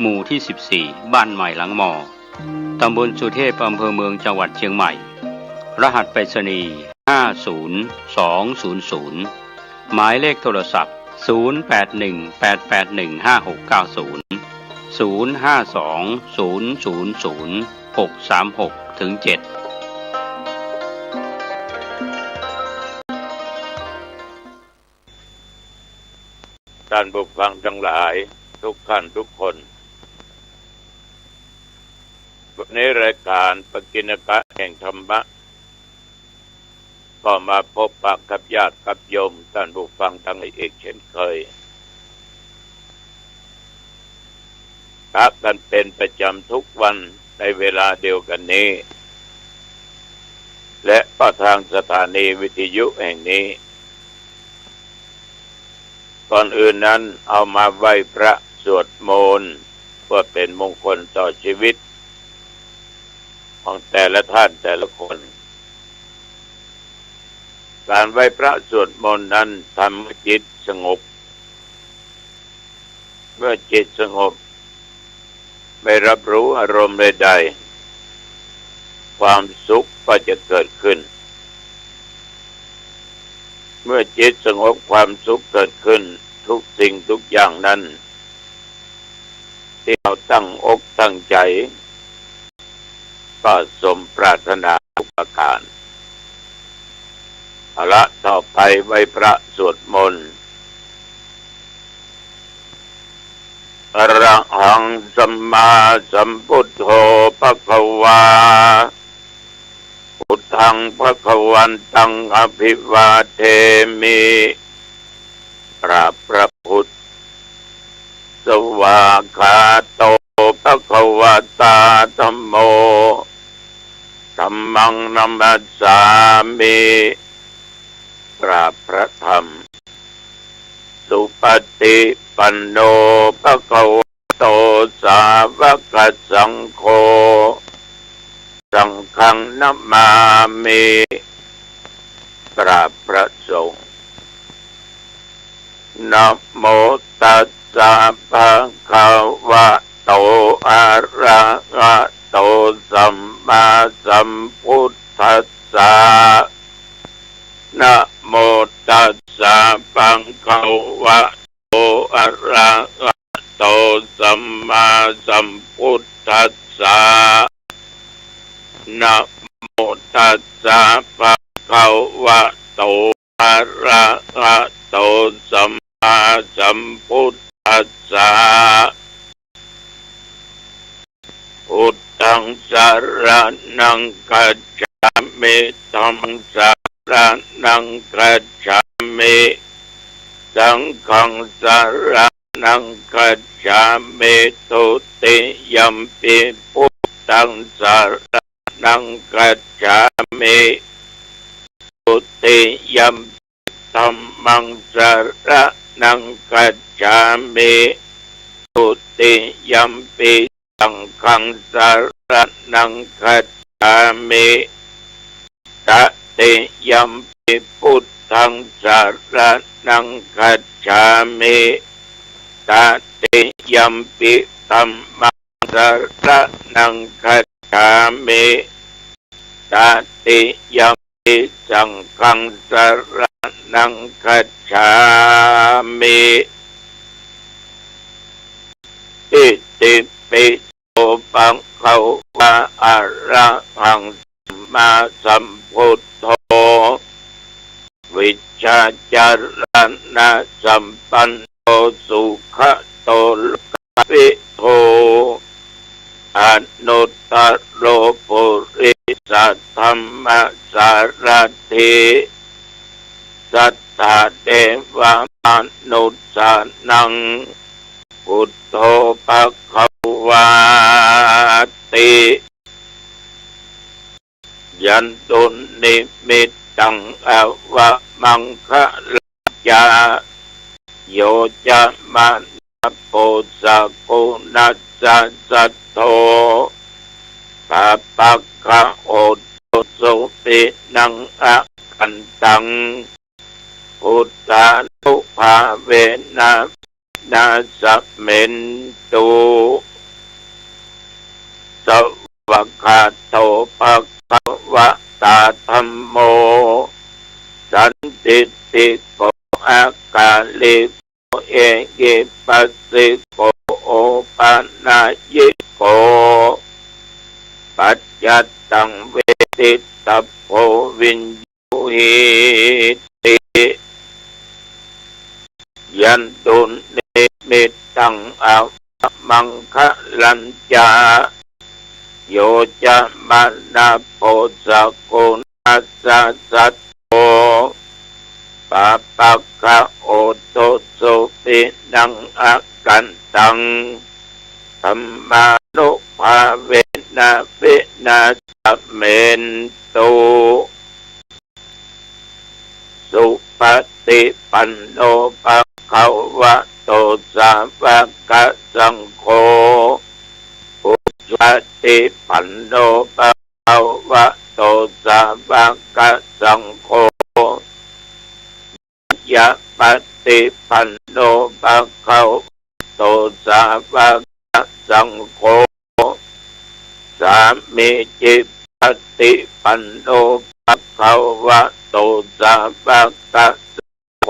หมู่ที่14บ้านใหม่หลังมอตำบลสุเทพอำเภอเมืองจังหวัดเชียงใหม่รหัสไปรษณีย์50200หมายเลขโทรศัพท์0818815090 0520000636-7ท่านผู้ฟังทั้งหลายทุกท่านทุกคนในรายการปกิณกะแห่งธรรมะก็มาพบปะกับญาติกับโยมท่านผู้ฟังทั้งหลายอีกเช่นเคยทักกันเป็นประจำทุกวันในเวลาเดียวกันนี้และก็ทางสถานีวิทยุแห่งนี้ก่อนอื่นนั้นเอามาไหว้พระสวดมนต์เพื่อเป็นมงคลต่อชีวิตของแต่ละท่านแต่ละคนการไหว้พระสวดมนต์นั้นทำให้จิตสงบเมื่อจิตสงบไม่รับรู้อารมณ์ใดๆความสุขก็จะเกิดขึ้นเมื่อจิตสงบความสุขเกิดขึ้นทุกสิ่งทุกอย่างนั้นที่เราตั้งอกตั้งใจก็สมปรารถนาทุกประการเอาละต่อไปไหว้พระสวดมนต์อะระหังสัมมาสัมพุทโธภควาพุทธังภควันตังอภิวาเทมิพระพุทธสวากขาโตภควตาธัมโมธัมมังนัมมัสสามิพระธรรมสุปฏิปันโนภควโตสาวกสังโฆสังฆังนัมมามิพระสงฆ์นะโมตัสสะภะคะวะโตอะระหะโตสัมมาสัมพุทธัสสะนะโมตัสสะภะคะวะโตอะระหะโตสัมมาสัมพุทธัสสะนะโมตัสสะภะคะวะโตอะระหะโตสัมมาสัมพุทธัสสะพุทธังสรณังคัจฉามิธัมมังสรณังคัจฉามิสังฆังสรณังคัจฉามิทุติยัมปิพุทธังสรณังคัจฉามิทุติยัมปิธัมมังสรณังคัจฉามิทุติยัมปิสังฆังสรณังคัจฉามิตติยัมปิพุทธังสรณังคัจฉามิตติยัมปิธัมมังสรณังคัจฉามิตติยัมปิสังฆังสรณังคัจฉามิอิติปิโสภะคะวะอะระหังสัมมาสัมพุทโธวิชชาจารณะสัมปันโนสุขโตโลกวิโทอนุตตโรปุริสัทธัมมสารถิสัทธาเทวมนุษย์สานังพุทโธภควาติยันตุนิมิตตังอวะมังคะลจาโยจะมานะโพสะกุณัสสะสัทโธปะปักขะโอตุสุปินังอะกันตังพุทธานุภาเวนะนาสัมเมนตุ คาโตภะคะวะตาธัมโมสันติติโกอาการลิโกเอกิปัสสิโกโอปานายิโกปัจจัตตังเวทิตัพโพวินยูหิติยันตุเนมิตังอามังคะลัญจาโยจะมานาโพสกุนัสสะสัตโตปะปะคะโอโตสุปินังอากันตังธัมมานุภาเวนะเวนะสัมเมนตุสุปฏิปันโนภะคะวะโตสาวกสังโฆอุปฏิปันโนภะคะวะโตสาวกสังโฆยะปฏิปันโนภะคะวะโตสาวกสังโฆสามีจิปฏิปันโนภะคะวะโตสาวกสังโฆ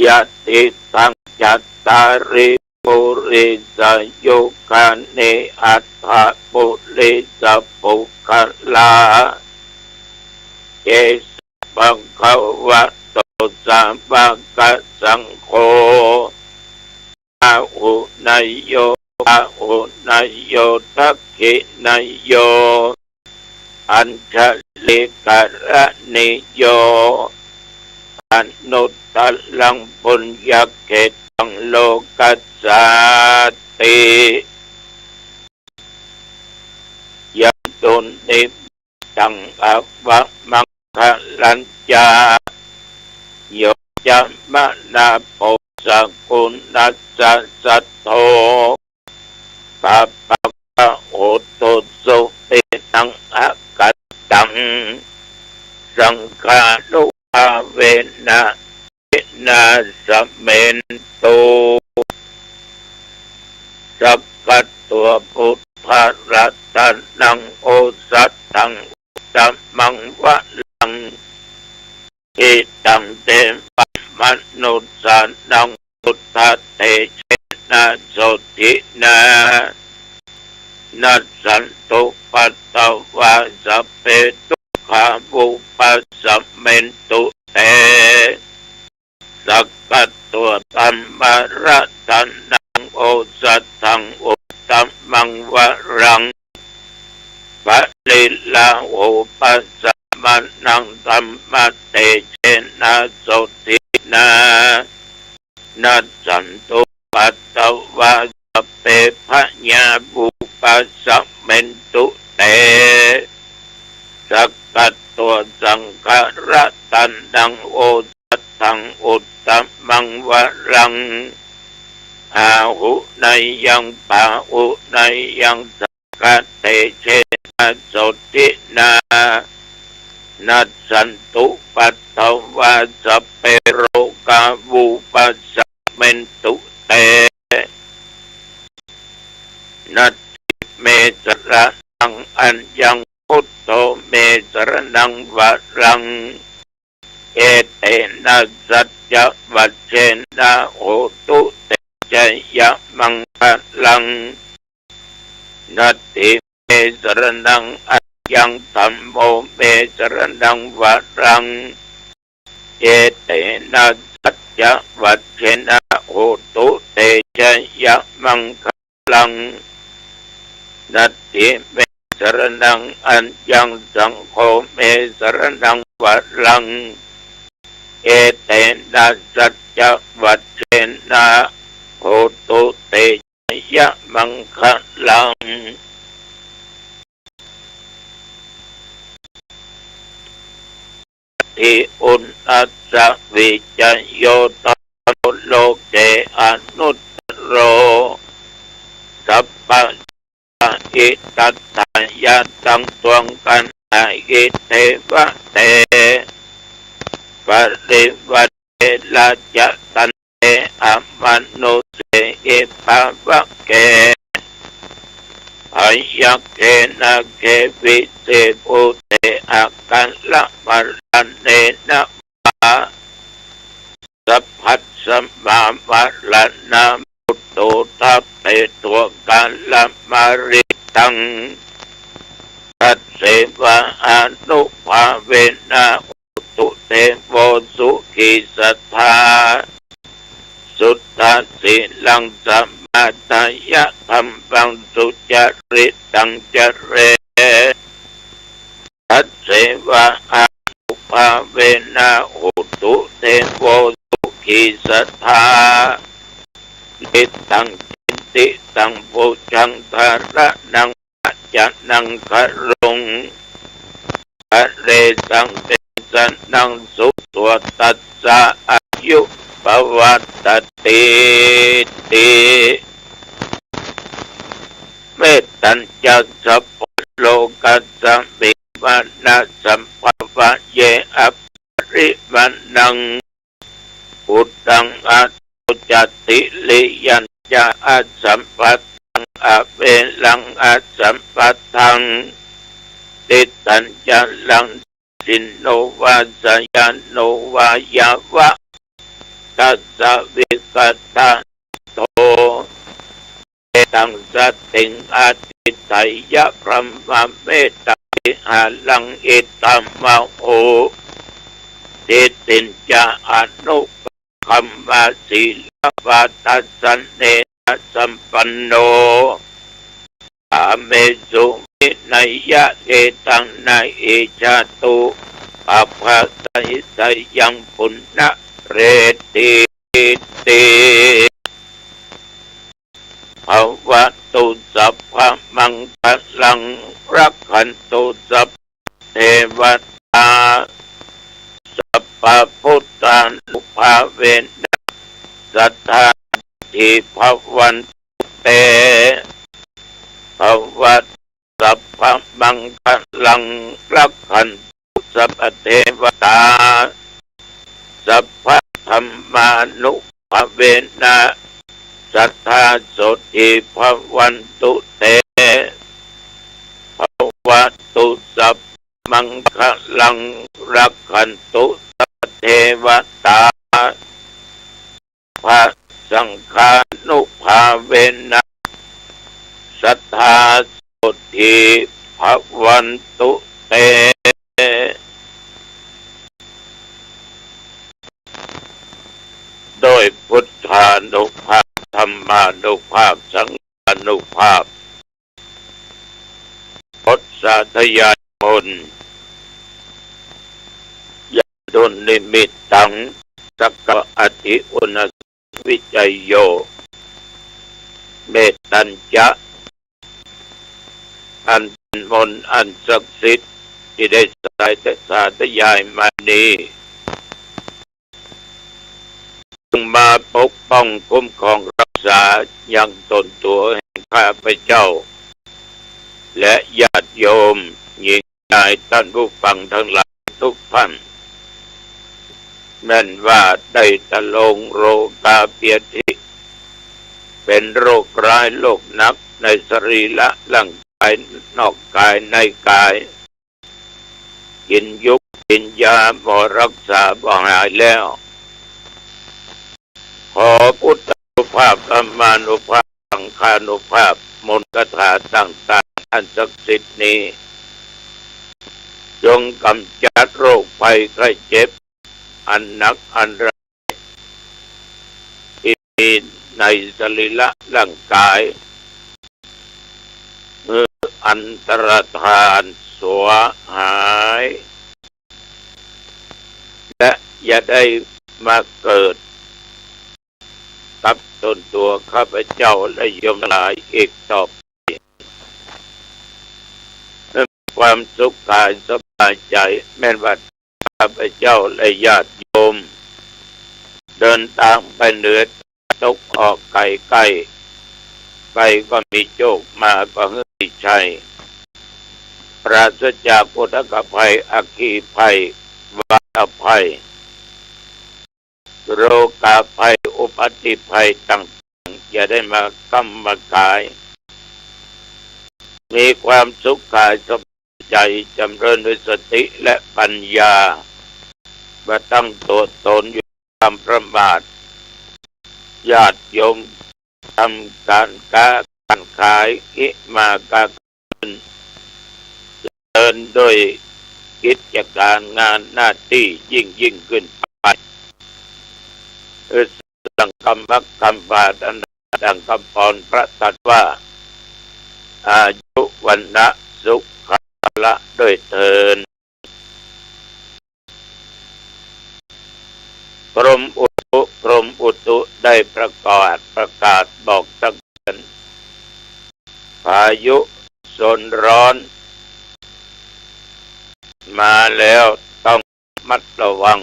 ยะติสังจัตตาริปุริสยุคานิอัตถะปุริสปุคลาเอสปังคะวะโตสาวกสังโฆอาหุนายโยอาหุนายโยทักขินายโยอัญชลิกรณิโยอนุตตลังปุญญเกตังโลกัสสาติยันตุนิตังอวะมังคะลัญจาโยจะมะนาโพสกุนัสสะสัตโตปะปะคะโอโตสุปินังอากัตตังสังฆานุภาเวนะเวนะสัมเมนตุสัพพะตัวพุทธรัตนังโอสัตตังสัมมังวะลังอิตังเตปัมมนุสสานังพุทธเตเชนะโสตินะนัสสันตุปัตตวาสัพเพทุกขาบุปัสสะเมนตุเตสักกัตตัวตัมมาระตันนังโอสัตถังอุตตมังวรังปะลิลาโอปัสสะมานังธัมมะเตเชนะโสตินะนัสสันตุปัตตวาสัพเพพญาบุปัสสะเมนตุเตสักกัตตัวสังฆรัตันนังโอสัตถังอุตตมังวรังอาหุนายยังปาหุนายยังสักกัตเตเชนะโสตินานัสสันตุปัตตวาสัพเพโรกาวุปัสสะเมนตุเตนัตถิเมสระนังอัญญังพุทโธเมสรณังวรังเอเตนะสัจจวัชเชนะโหตุเตจยมังคะลังนัตถิเมสรณังอัญญังธัมโมเมสรณังวรังเอเตนะสัจจวัชเชนะโหตุเตจยมังคะลังนัตถิเมสรณังอัญญังสังโฆเมสรณังวรังเอเตนะสัจจวัชเชนะโหตุเตยะมังคะลังทิอุณอัสสะวิจโยตโลเกอนุตตโรสัพพะอิตัตถายะตังตวงกันอาอิเทวะเตปริวัตเตละจะตันเตอมนุเสอิภาวะเก อายักเกนะเกวิเศษอุเตอากันละมะรันเนนะมาสัพพัสสมามะรันนามุตโตทัพเปตัวกันละมาริตังตัดเสวะอนุภาเวนะอุตุเตโวสุขีสัทธาสุตตะสิลังสัมมาตายะธรรมปังสุจริตตังจเรตัดเสวะอนุภาเวนะอุตุเตโวสุขีสัทธานิตังจินติตังปุจังทาระนังปัจจนังครุงอะเรสังเตสันนังสุตวตัสสะอายุปวัตติติเมตตัญจะสัพพโลกัสสมิมานะสัมภวะเยอปริมานังอุตตังอัตจติลิยัญจะอัสสัมปัตตังอเวลังอัสสัมปัตตังติตัญจะลังสินโนวาสยานโนวายาวะตัสสะวิกัตตะโตเอตังสัตติงอาทิไตยะพรหมเมตตาหาลังอิตัมมะโหติตินจะอนุคัมมาสีลปาตัสสันเนนะสัมปันโนอาเมสุมินัยยะเอตังนาเอชาตุอาภาสัยสยังปุณณเรติติภวะตุสัพพมังคลังรักขันตุสัพเทวตาสัพพพุทธานุภาเวนะสัทธาทิภวันเตภวะสัพพมังคลังรักขันตุสัพเทวตาสัพพธรรมานุภาเวนะสัทธาโสติภวันตุเตภวะตุสัพมังคลังรักขันตุสัพเทวตาภะสังฆานุภาเวนะสัทธาโสติภวันตุเตโดยพุทธานุภาพธรรมานุภาพสังฆานุภาพพุทธาทยานมนยาดุลนิมิตตังสักกะอธิอุณวิจัยโยเมตตัญจะอันเป็นมนต์อันศักดิ์สิทธิ์ที่ได้สาธยายมานี้มาปกป้องคุ้มครองรักษายังตนตัวแห่งข้าพเจ้าและญาติโยมหญิงชายท่านผู้ฟังทั้งหลายทุกท่านแม้นว่าได้ตะลงโรคาเปียธิเป็นโรคร้ายโรคนักในสรีระร่างกายนอกกายในกายกินยุกกินยาบ่รักษาบ่หายแล้วขอพุทธานุภาพธรรมานุภาพสังฆานุภาพมนต์คาถาต่างๆอันศักดิ์สิทธิ์นี้จงกำจัดโรคภัยไข้เจ็บอันหนักอันร้ายที่มีในสรีระร่างกายอันตรธานสวหายและอย่าได้มาเกิดกับตนตัวข้าพเจ้าและโยมหลายอีกต่อไปความสุขกายสบายใจแม้ว่าข้าพเจ้าและญาติโยมเดินทางไปเหนือตกออกไกลไปก็มีโชคมาก็มีชัยปราศจากอุทกภัยอัคคีภัยวาตภัยโรคาภัยอุบัติภัยต่างๆอย่าได้มากำมากาย มีความสุขกายสบายใจจำเริญด้วยสติและปัญญามาตั้งตัวตนอยู่ความประมาทญาติโยมทำการขายอิมาการเดินด้วยกิจการงานหน้าที่ยิ่งขึ้นไปดังคำพักคำบาดัดังคำพรพระตัดว่าอายุวันนะสุขละด้วยเทินกรมอุตุได้ประกาศบอกเตือนพายุโซนร้อนมาแล้วต้องมัดระวัง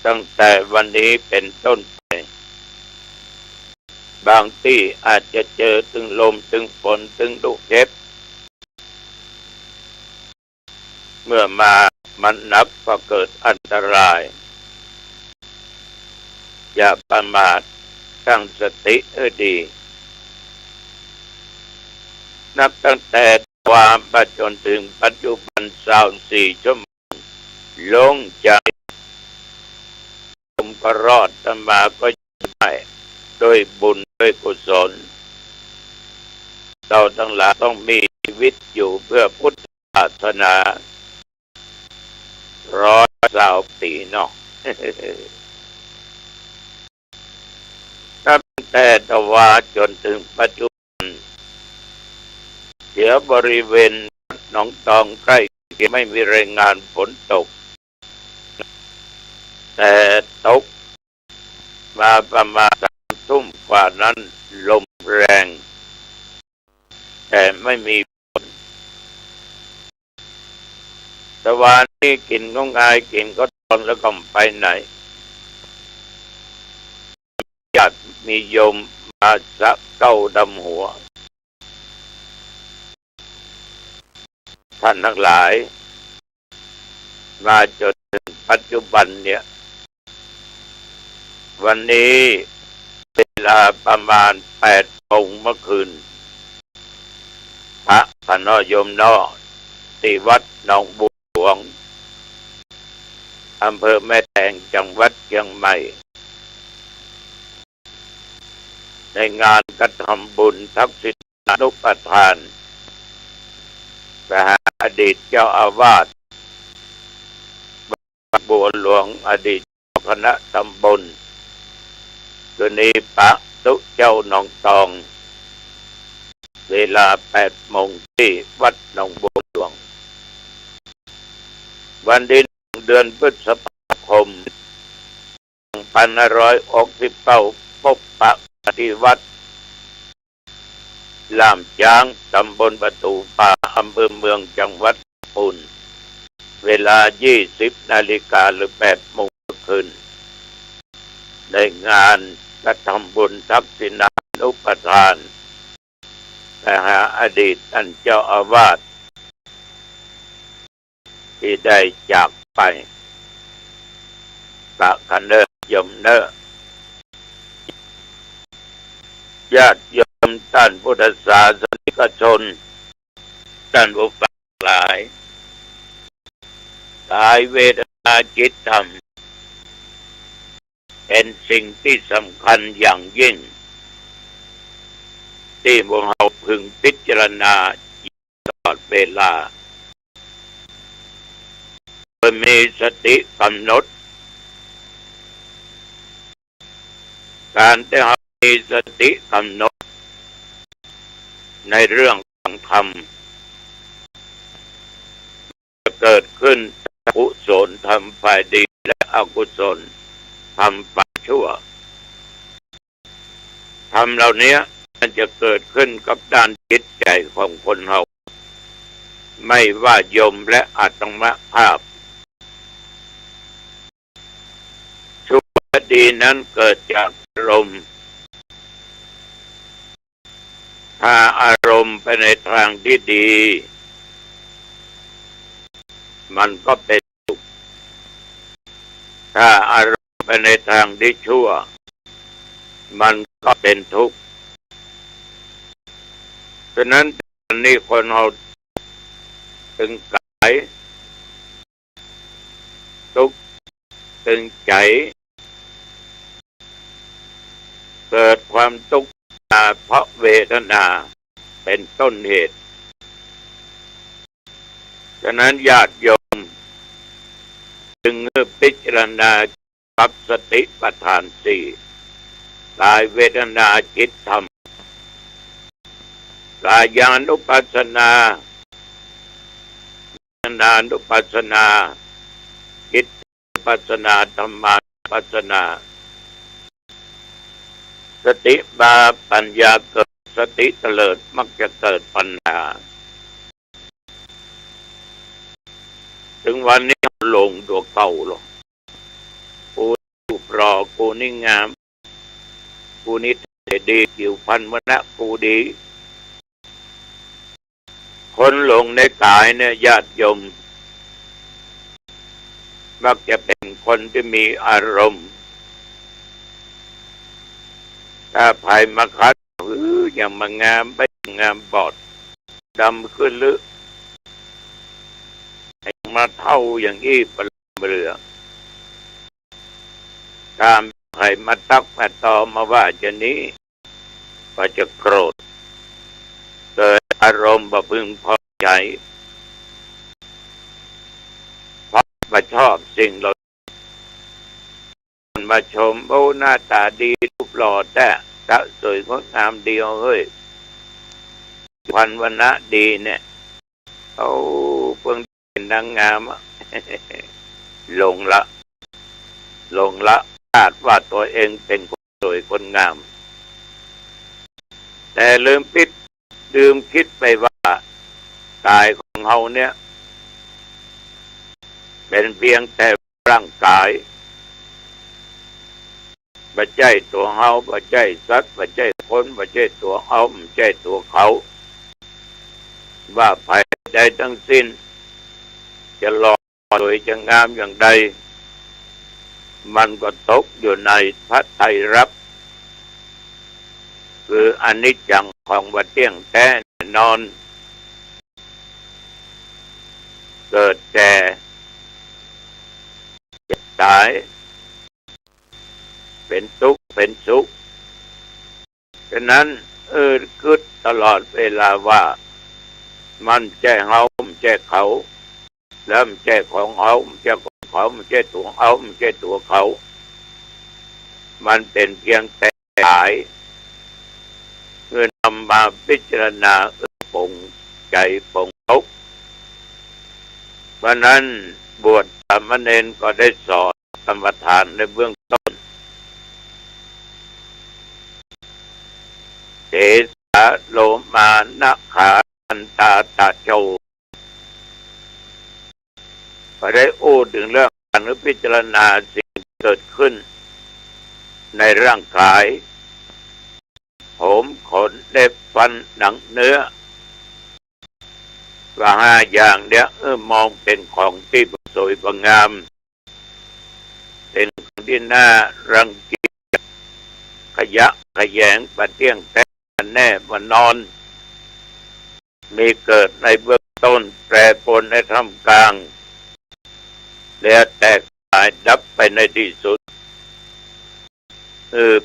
ตั้งแต่วันนี้เป็นต้นไปบางที่อาจจะเจอถึงลมถึงฝนถึงลูกเห็บเมื่อมันนักก็เกิดอันตรายอย่าประมาทตั้งสติให้ดีนับตั้งแต่ความปัจจนถึงปัจจุบัน24 ชั่วโมงลงใจผมก็รอดธรรมาก็ได้ด้วยบุญด้วยกุศลเราทั้งหลายต้องมีชีวิตอยู่เพื่อพุทธศาสนา120 ปีเนาะ ตั้งแต่ตะวาจนถึงปัจจุบันเดี๋ยวบริเวณหนองตองใกล้ไม่มีรายงานฝนตกแต่ตกมาประมาณ3 ทุ่มกว่านั้นลมแรงแต่ไม่มีฝนตะวันนี้กินก็ง่ายกินก็ตอนแล้วก็ไปไหนญาติมีโยมมาสะเก้าดำหัวท่านทั้งหลายมาจนถึงปัจจุบันเนี่ยวันนี้เวลาประมาณ8 โมงเมื่อคืนพระพนโยมนอที่วัดหนองบัวหลวงอำเภอแม่แตงจังหวัดเชียงใหม่ในงานกฐินบุญทักษิณานุปทานไปหาอดีตเจ้าอาวาสบัวหลวงอดีตคณะตำบลคืนนี้ปะตุเจ้าหนองตองเวลา8 โมงที่วัดหนองบัวหลวงวันที่1 เดือนพฤษภาคม 2569พบปะที่วัดล่ามช้างตำบลประตูป่าอำเภอเมืองจังหวัดอุบลเวลา 20 นาฬิกาหรือ8 โมงคืนในงานกฐินบุญทักษิณานุปทานไปหาอดีตท่านเจ้าอาวาสที่ได้จากไปพระคันเนอร์ยมเนอร์ญาติโยมท่านพุทธศาสนิกชนท่านผู้ฟังหลายกายเวทนาจิตธรรมเป็นสิ่งที่สำคัญอย่างยิ่งที่พวกเราพึงพิจารณาตลอดเวลาโดยมีสติกำหนดการที่เรามีสติกำหนดในเรื่องของธรรมจะเกิดขึ้นกุศลทำฝ่ายดีและอกุศลทำฝ่ายชั่วธรรมเหล่านี้มันจะเกิดขึ้นกับด้านจิตใจของคนเราไม่ว่าโยมและอาตมาภาพชั่วดีนั้นเกิดจากอารมณ์ถ้าอารมณ์ไปในทางที่ดีมันก็เป็นสุขถ้าอารมณ์ไปในทางที่ชั่วมันก็เป็นทุกข์ ฉะนั้นอันนี้คนเราตึงกายทุกตึงใจเกิดความทุกข์เพราะเวทนาเป็นต้นเหตุฉะนั้นญาติโยมจึงพิจารณากับสติปัฏฐานสี่กายเวทนาจิตธรรมกายานุปัสสนาเวทนานุปัสสนาจิตนุปัสสนาธรรมานุปัสสนาสติมาปัญญาเกิดสติเตลิดมักจะเกิดปัญญาถึงวันนี้ลงตัวเก่าหรอกกูรูปรอกูนี่งามกูนี่ดีผิวพรรณวรรณะกูดีคนหลงในกายเนี่ยญาติโยมมักจะเป็นคนที่มีอารมณ์ถ้าภายมาคัดอย่างมางามไปงามบอดดำขึ้นลึกมาเท่าอย่างนี้ปลเรือตามใครมาตักมาตอมาว่าจะนี้ก็จะโกรธเกิดอารมณ์บ่พึงพอใจเพราะมาชอบสิ่งเรามาชมโอ้หน้าตาดีรูปหล่อแต่ตาสวยงดงามเดียวเฮ้ยพันวรรณะดีเนี่ยเอาเพิ่งเป็นนางงามหลงละคาดว่าตัวเองเป็นคนสวยคนงามแต่ลืมคิดไปว่ากายของเราเนี่ยเป็นเพียงแต่ร่างกายไม่ใช่ตัวเราไม่ใช่สัตว์ไม่ใช่คนไม่ใช่ตัวเราไม่ใช่ตัวเขาว่าภายใดทั้งสิ้นจะหล่อสวยจะงามอย่างใดมันก็ตกอยู่ในพระไตรลักษณ์คืออนิจจังของบ่เที่ยงแท้แน่นอนเกิดแก่เจ็บตายเป็นทุกข์เป็นสุขฉะนั้นคิดตลอดเวลาว่ามันแจ้เราไม่แจ้เขาแล้วมันแจ้ของเขาไม่แจ้ของเขาไม่แจ้ตัวเขาไม่แจ้ตัวเขามันเป็นเพียงแต่กายเมื่อนำมาพิจารณาปรงใจปรงทุกข์เพราะนั้นบวชสามเณรก็ได้สอนกรรมฐานในเบื้องต้นเสสะโลมานะขาอันตาตะโจก็ได้อู้ถึงเรื่องการพิจารณาสิ่งที่เกิดขึ้นในร่างกายผมขนเล็บฟันหนังเนื้อว่าห้าอย่างเนี้ยมองเป็นของที่สวยงามเป็นของที่น่ารังเกียจขยะแขยงปะเที่ยงแท้แน่มันนอนมีเกิดในเบื้องต้นแปรปรวนในท่ามกลางแล้วแตกสายดับไปในที่สุด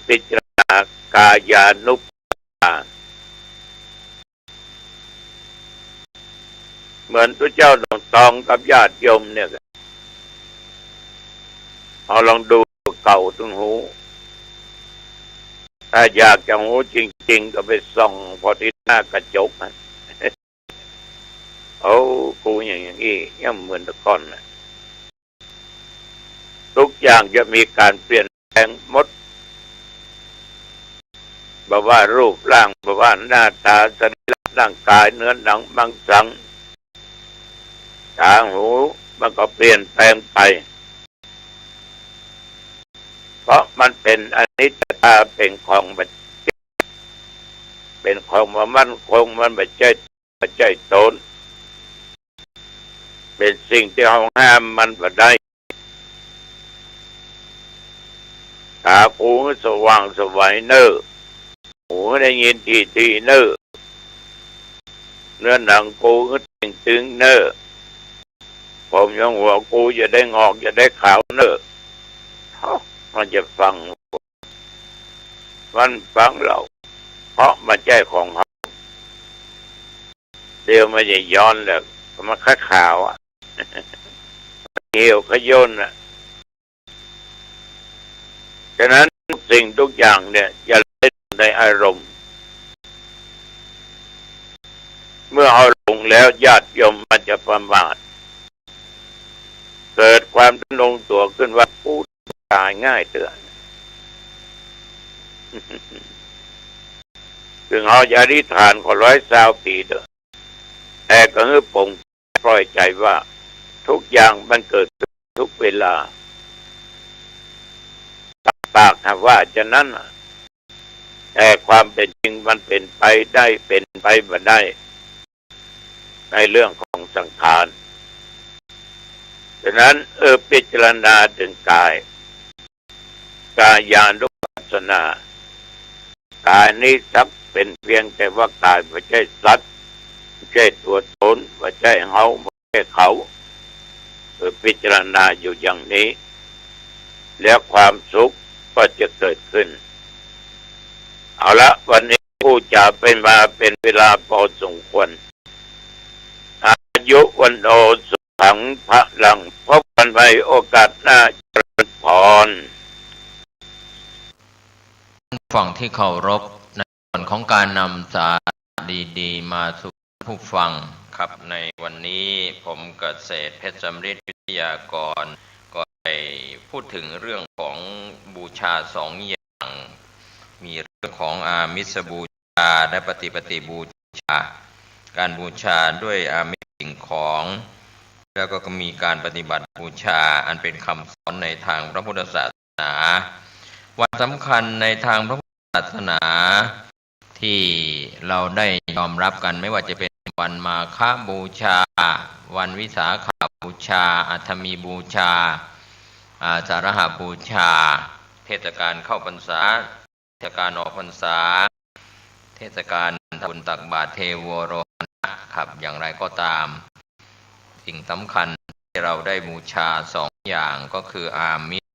พิจารณากายานุปัสสนาเหมือนพระเจ้าหลวงตองกับญาติโยมเนี่ยเอาลองดูเก่าถึงหูถ้าอยากจะหูจริงๆก็ไปส่องพอที่หน้ากระจกนะเอากูอย่างนี้ย่ำเหมือนตะก้อนนะทุกอย่างจะมีการเปลี่ยนแปลงหมดบอกว่ารูปร่างบอกว่าหน้าตาสรีระร่างกายเนื้อหนังมังสังตาหูมันก็เปลี่ยนแปลงไปเพราะมันเป็นอนิจจตาเป็นของมันเป็นของมันคงมันไม่ใช่ตนเป็นสิ่งที่เราห้ามมันบ่ได้ตาหูสว่างสวัยเนอหูได้ยินทีเนอ เนื้อหนังกูก็ตึงเนอผมยังหัวกูจะได้งอกจะได้ขาวเนอมันจะฟังมันฟังเราเพราะมันใจของเขาเดี๋ยวมันจะย้อนแล้วมันขาวอ่ะเหี่ยวขย่นอ่ะฉะนั้นสิ่งทุกอย่างเนี่ยอย่าเล่นในอารมณ์เมื่อเอาลงแล้วญาติโยมมันจะประมาทเกิดความลงตัวขึ้นว่าพูดตายง่ายเตือนถึงเอายาดิฐานก็120 ปีเด้อแต่ก็คือผมปล่อยใจว่าทุกอย่างมันเกิดทุกเวลาปากว่าจะนั้นแต่ความเป็นจริงมันเป็นไปได้เป็นไปไม่ได้ในเรื่องของสังขารฉะนั้นพิจารณาถึงกายานุปัสสนากายนี้สักเป็นเพียงแต่ว่ากายไม่ใช่สัตว์ไม่ใช่ตัวตนไม่ใช่เฮาไม่ใช่เขาพิจารณาอยู่อย่างนี้แล้วความสุขก็จะเกิดขึ้นเอาละวันนี้ผู้จะเป็นมาเป็นเวลาพอสมควรอายุวันโอสุขังพระลังพบกันใหม่โอกาสหน้าเจริญพรฝั่งที่เคารพในส่วนของการนำสาระดีๆมาสู่ผู้ฟังครับในวันนี้ผมเกษตรเพชรสำริดวิทยากรก็ได้พูดถึงเรื่องของบูชา2 อย่างมีเรื่องของอามิสบูชาและปฏิบูชาการบูชาด้วยอามิสสิ่งของแล้วก็มีการปฏิบัติบูชาอันเป็นคำสอนในทางพระพุทธศาสนาวันสำคัญในทางพระพุทธศาสนาที่เราได้ยอมรับกันไม่ว่าจะเป็นวันมาฆบูชาวันวิสาขบูชาอัฐมีบูชาสารหบูชาเทศกาลเข้าพรรษาเทศกาลออกพรรษาเทศกาลทำบุญตักบาตรเทโวโรหณะครับอย่างไรก็ตามสิ่งสำคัญที่เราได้บูชา2 อย่างก็คืออามิส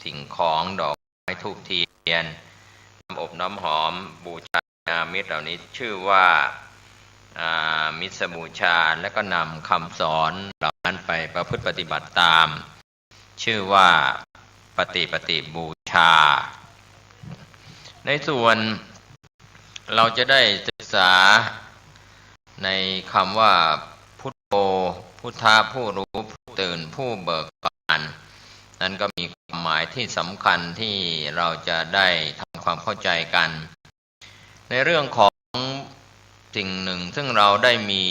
สิ่งของดอกไม้ธูปเทียนน้ำอบน้ำหอมบูชาอามิสเหล่านี้ชื่อว่ามิสบูชาและก็นำคำสอนเหล่านั้นไปประพฤติปฏิบัติตามชื่อว่าปฏิบูชาในส่วนเราจะได้ศึกษาในคำว่าพุทโธพุทธะผู้รู้ผู้ตื่นผู้เบิกบานนั้นก็มีความหมายที่สำคัญที่เราจะได้ทำความเข้าใจกันในเรื่องของสิ่งหนึ่งซึ่งเราได้มี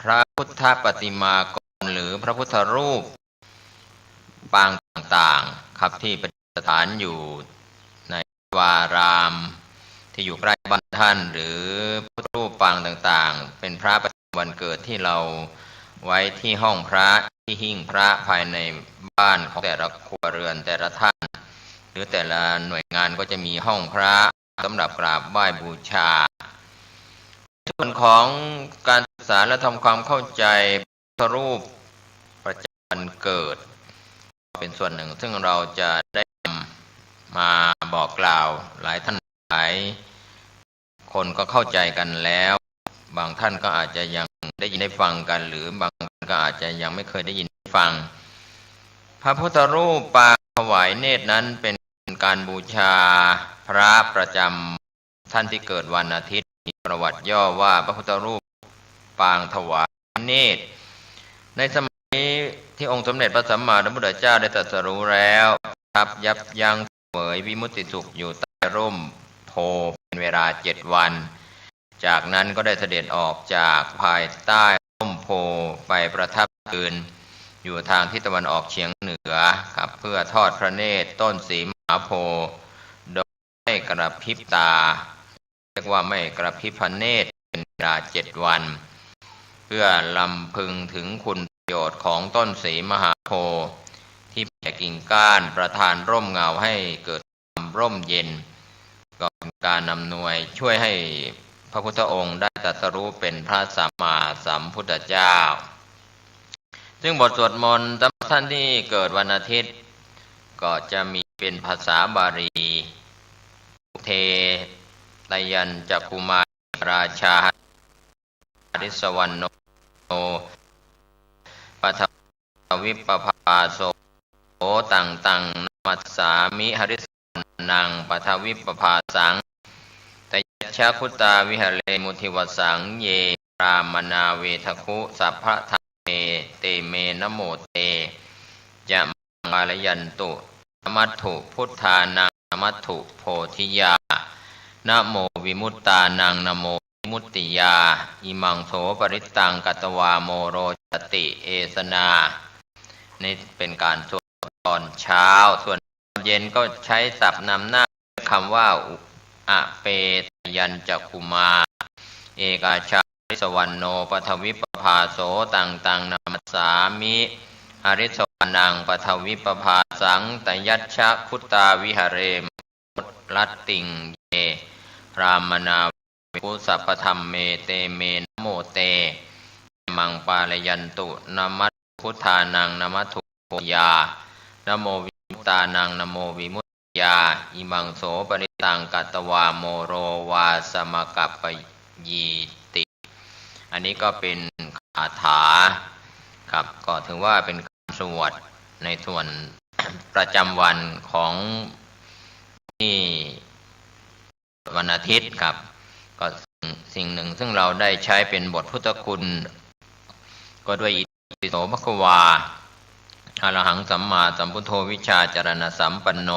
พระพุทธปฏิมากรหรือพระพุทธรูปปางต่างๆครับที่ประดิษฐานอยู่ในวารามที่อยู่ใกล้บ้านท่านหรือพุทธรูปปางต่างๆเป็นพระประจำวันเกิดที่เราไว้ที่ห้องพระที่หิ้งพระภายในบ้านของแต่ละครัวเรือนแต่ละท่านหรือแต่ละหน่วยงานก็จะมีห้องพระสำหรับกราบไหว้บูชาส่วนของการศึกษาและทำความเข้าใจพระรูปประจำวันเกิดเป็นส่วนหนึ่งซึ่งเราจะได้มาบอกกล่าวหลายท่านหลายคนก็เข้าใจกันแล้วบางท่านก็อาจจะยังได้ยินได้ฟังกันหรือบางท่านก็อาจจะยังไม่เคยได้ยินได้ฟังพระพุทธรูปปางถวายเนตรนั้นเป็นการบูชาพระประจำท่านที่เกิดวันอาทิตย์มีประวัติย่อว่าพระพุทธรูปปางถวายเนตรในสมัยที่องค์สมเด็จพระสัมมาสัมพุทธเจ้าได้ตรัสรู้แล้วทับยับยั้งเสวยวิมุตติสุขอยู่ใต้ร่มโพเป็นเวลา7 วันจากนั้นก็ได้เสด็จออกจากภายใต้ร่มโพไปประทับยืนอยู่ทางทิศตะวันออกเฉียงเหนือครับเพื่อทอดพระเนตรต้นสีมหาโพธิ์โดยไม่กระพริบตาเรียกว่าไม่กระพริบพระเนตรเป็นเวลา7 วันเพื่อลำพึงถึงคุณประโยชน์ของต้นสีมหาโพธิ์ที่แผ่กิ่งก้านประทานร่มเงาให้เกิดความร่มเย็นก็เป็นการนำหน่วยช่วยให้ พระพุทธองค์ได้ตรัสรู้เป็นพระสัมมาสัมพุทธเจ้าซึ่งบทสวดมนต์สำหรับท่านที่เกิดวันอาทิตย์ก็จะมีเป็นภาษาบาลีเทตยัญจกุมารราชาริสวรรณโนปัทวิปภาโสตังนมัสสามิหริสนังปัทวิปภาสังตยัชชคุตาวิหเรมุทิวสังเยรามนาเวทคุสัพพะธรรมเมเตเมนโมเตจะมาลยันตุนมัตถุพุทธานังนมัตถุโพธิยานะโมวิมุตตานังนะโมวิมุตติยาอิมังโสปริตตังกัตวาโมโรจติเอสนานี่เป็นการสวดตอนเช้าส่วนเย็นก็ใช้ศัพท์นำหน้าคำว่าอะเปตยัญจกุมาเอกาชาริสวรรณโนปัทวิปภาโสตังนมัสสามิหริสวรรณังปัทวิปภาสังตยัชชคุตาวิหเรมลัตติงเยรามนาภูสัพพธรรมเมเตเมนโมเตมังปาลยันตุนมัตพุทธานังนมัตถุโพยานโมวิมุตตานังนโมวิมุตติยาอิมังโสปริตังกัตวาโมโรวาสมกัปปยีติอันนี้ก็เป็นคาถาครับก็ถือว่าเป็นการสวดในส่วนประจำวันของที่วันอาทิตย์ครับก็สิ่งหนึ่งซึ่งเราได้ใช้เป็นบทพุทธคุณก็ด้วยอิติปิโสภควาอรหังสัมมาสัมพุทโธวิชชาจารณสัมปันโน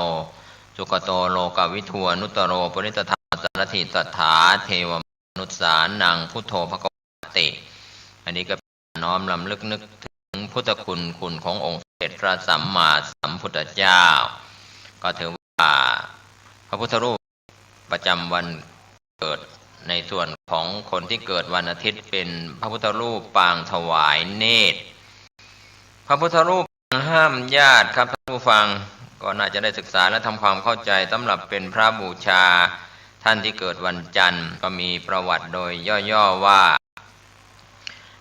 สุขโตโลกวิทูอนุตตโรปริตถาสารถิตถาเทวมนุษสานังพุทโธภควติอันนี้ก็น้อมรำลึกนึกถึงพุทธคุณขององค์สมเด็จพระสัมมาสัมพุทธเจ้าก็ถือว่าพระพุทธรูปประจำวันเกิดในส่วนของคนที่เกิดวันอาทิตย์เป็นพระพุทธรูปปางถวายเนตรพระพุทธรูปห้ามญาติครับท่านผู้ฟังก็น่าจะได้ศึกษาและทำความเข้าใจสำหรับเป็นพระบูชาท่านที่เกิดวันจันทร์ก็มีประวัติโดยย่อๆว่า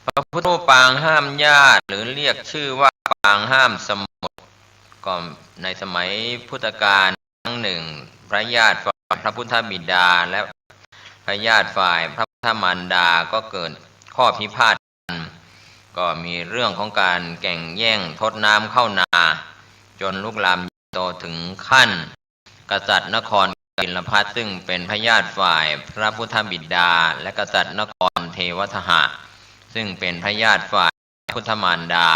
พระพุทธรูปปางห้ามญาติหรือเรียกชื่อว่าปางห้ามสมุทรก็ในสมัยพุทธกาลครั้งหนึ่งพระญาติฝ่ายพระพุทธบิดาและพระญาติฝ่ายพระพุทธมารดาก็เกิดข้อพิพาทกันก็มีเรื่องของการแข่งแย่งทดน้ำเข้านาจนลุกลามโตถึงขั้นกษัตริย์นครกิลพัสซึ่งเป็นพระญาติฝ่ายพระพุทธบิดาและกษัตริย์นครเทวทหะซึ่งเป็นพระญาติฝ่ายพุทธมารดา